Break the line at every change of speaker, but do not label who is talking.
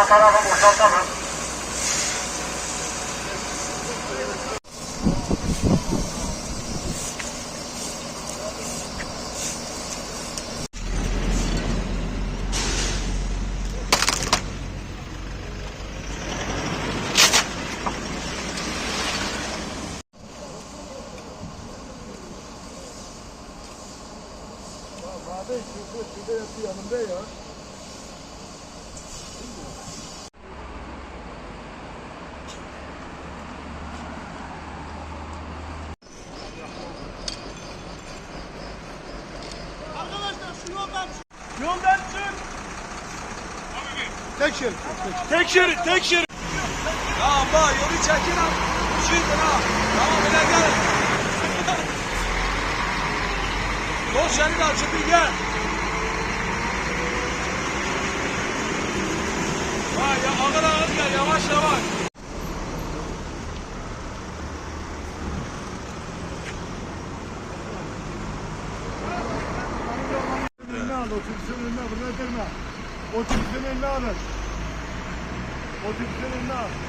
Sağ tarafı boşaltalım.
Abi şurada yatıyor yanımda ya.
Arkadaşlar şu yoldan çık.
Yoldan çık. Tek şerit. Tek şerit.
Ya abla yolu çekin ha. Şuradan ha. Tamam öyle gel. Yol senin açık bir gel. Vay ya ağır ağır gel yavaş yavaş.
Önüne al, otobüsün önüne, bunu ödeme. Otobüsün önüne alın. Otobüsün önüne al.